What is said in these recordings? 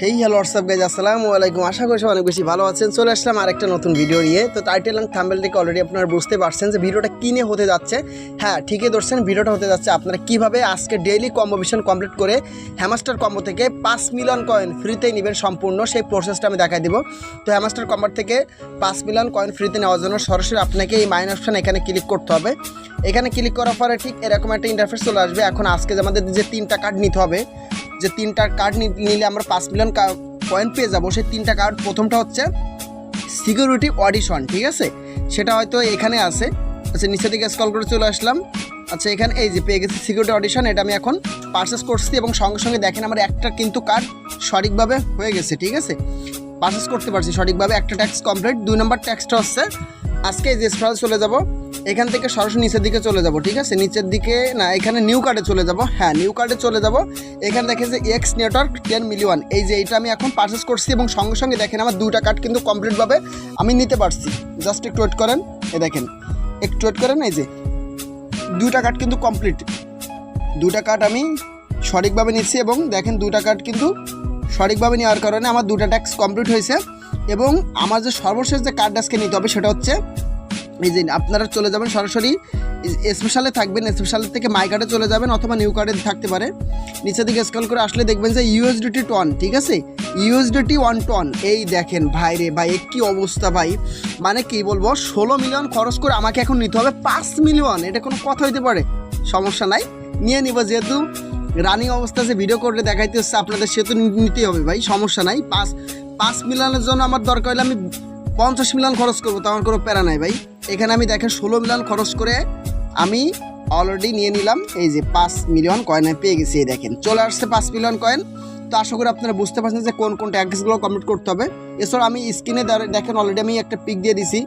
Hey hello WhatsApp guys, আসসালামু আলাইকুম। আশা করি সবাই অনেক বেশি ভালো আছেন। চলে আসলাম আরেকটা নতুন ভিডিও নিয়ে। তো টাইটেল এবং থাম্বনেল থেকে অলরেডি আপনারা বুঝতে পারছেন যে ভিডিওটা কী নিয়ে হতে যাচ্ছে। হ্যাঁ, ঠিকই ধরছেন, ভিডিওটা হতে যাচ্ছে আপনারা কীভাবে আজকে ডেইলি কম্বো মিশন কমপ্লিট করে হ্যামাস্টার কম্বো থেকে 5 মিলিয়ন কয়েন ফ্রিতে নেবেন। সম্পূর্ণ সেই প্রসেসটা আমি দেখাই দিব। তো হ্যামাস্টার কম্বো থেকে 5 মিলিয়ন কয়েন ফ্রিতে নেওয়ার জন্য সরাসরি আপনাকে এই মাইন অপশান এখানে ক্লিক করতে হবে। এখানে ক্লিক করার পরে ঠিক এরকম একটা ইন্টারফেস চলে আসবে। এখন আজকে আমাদের যে 3টা কার্ড নিতে হবে, যে 3টা কার্ড নিলে আমরা 5 মিলিয়ন কয়েন পেয়ে যাবো। সেই 3টা কার্ড, প্রথমটা হচ্ছে সিকিউরিটি অডিশন, ঠিক আছে? সেটা হয়তো এখানে আছে। আচ্ছা, নিচে দিকে স্ক্রল করে চলে আসলাম। আচ্ছা, এখানে এই যে পেয়ে গেছি সিকিউরিটি অডিশন। এটা আমি এখন পারচেস করছি এবং সঙ্গে সঙ্গে দেখেন আমার একটা কিন্তু কার্ড সঠিকভাবে হয়ে গেছে, ঠিক আছে? পারচেস করতে পারছি সঠিকভাবে। একটা ট্যাক্স কমপ্লিট। 2 নম্বর ট্যাক্সটা হচ্ছে আজকে এই যে স্ক্রল চলে যাব, এখান থেকে সরাসরি নিচের দিকে চলে যাব, ঠিক আছে? নিচের দিকে না, এখানে নিউ কার্ডে চলে যাব। হ্যাঁ, নিউ কার্ডে চলে যাব। এখানে দেখে যে এক্স নেটওয়ার্ক 10 মিলিয়ন, এই যে এইটা আমি এখন পারচেস করছি এবং সঙ্গে সঙ্গে দেখেন আমার 2টা কার্ড কিন্তু কমপ্লিটভাবে আমি নিতে পারছি। জাস্ট একটু ওয়েট করেন, এই দেখেন, একটু ওয়েট করেন। এই যে 2টা কার্ড কিন্তু কমপ্লিট, 2টা কার্ড আমি সঠিকভাবে নিচ্ছি এবং দেখেন 2টা কার্ড কিন্তু সঠিকভাবে নেওয়ার কারণে আমার 2টা ট্যাক্স কমপ্লিট হয়েছে। এবং আমার যে সর্বশেষ যে কার্ড আজকে নিতে হবে সেটা হচ্ছে এই যে আপনারা চলে যাবেন সরাসরি স্পেশালে থাকবেন, স্পেশাল থেকে মাই কার্ডে চলে যাবেন অথবা নিউ কার্ডে থাকতে পারে। নিচের দিকে স্ক্রল করে আসলে দেখবেন যে ইউএসডিটি টন, ঠিক আছে? USDT 1 ton. এই দেখেন ভাই রে ভাই, কি অবস্থা ভাই, মানে কি বলবো, 16 মিলিয়ন খরচ করে আমাকে এখন নিতে হবে 5 মিলিয়ন। এটা কোনো কথা হইতে পারে? সমস্যা নাই, নিয়ে নিব। যেহেতু রানিং অবস্থা যে ভিডিও করে দেখাইতে হচ্ছে আপনাদের, সেহেতু নিতেই হবে ভাই, সমস্যা নাই। 5 মিলিয়নের জন্য আমার দরকার হলে আমি 50 মিলিয়ন খরচ করবো, তো আমার কোনো প্যারা নাই ভাই। এখানে আমি দেখেন 16 মিলিয়ন খরচ করে আমি অলরেডি নিয়ে নিলাম এই যে 5 মিলিয়ন কয়েন আমি পেয়ে গেছি। এই দেখেন চলে আসছে 5 মিলিয়ন কয়েন। তো আশা করি আপনারা বুঝতে পারছেন যে কোন কোন ট্যাক্সগুলো কমপ্লিট করতে হবে। এছাড়া আমি স্ক্রিনে দেখেন অলরেডি আমি একটা পিক দিয়ে দিছি,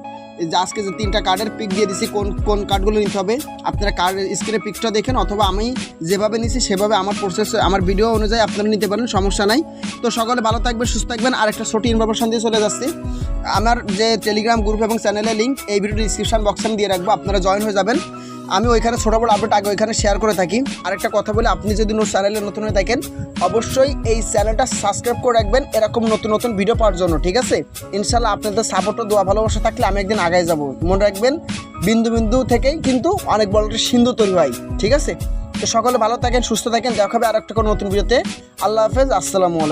যে আজকে যে 3টা কার্ডের পিক দিয়ে দিছি, কোন কোন কার্ডগুলো নিতে হবে। আপনারা কার্ডের স্ক্রিনে পিকটা দেখেন অথবা আমি যেভাবে নিছি সেভাবে আমার প্রসেস, আমার ভিডিও অনুযায়ী আপনারা নিতে পারেন, সমস্যা নাই। তো সকলে ভালো থাকবেন, সুস্থ থাকবেন। আর একটা ছোট ইনফরমেশন দিয়ে চলে যাচ্ছি। আমার যে টেলিগ্রাম গ্রুপ এবং চ্যানেলের লিঙ্ক এই ভিডিও ডিসক্রিপশন বক্সে আমি দিয়ে রাখবো, আপনারা জয়েন হয়ে যাবেন। আমি ওইখানে ছোটো বড় আপডেট আগে ওইখানে শেয়ার করে থাকি। আরেকটা কথা বলে, আপনি যদি চ্যানেলে নতুন হয়ে থাকেন অবশ্যই এই চ্যানেলটা সাবস্ক্রাইব করে রাখবেন এরকম নতুন নতুন ভিডিও পাওয়ার জন্য, ঠিক আছে? ইনশাল্লাহ আপনাদের সাপোর্ট ও দোয়া ভালোবাসা থাকলে আমি একদিন আগায় যাব। মনে রাখবেন, বিন্দু বিন্দু থেকেই কিন্তু অনেক বড় একটা সিন্ধু তৈরি হয়, ঠিক আছে? তো সকলে ভালো থাকেন, সুস্থ থাকেন। দেখা হবে আরেকটা কোনো নতুন ভিডিওতে। আল্লাহ হাফেজ, আসসালামু আলাইকুম।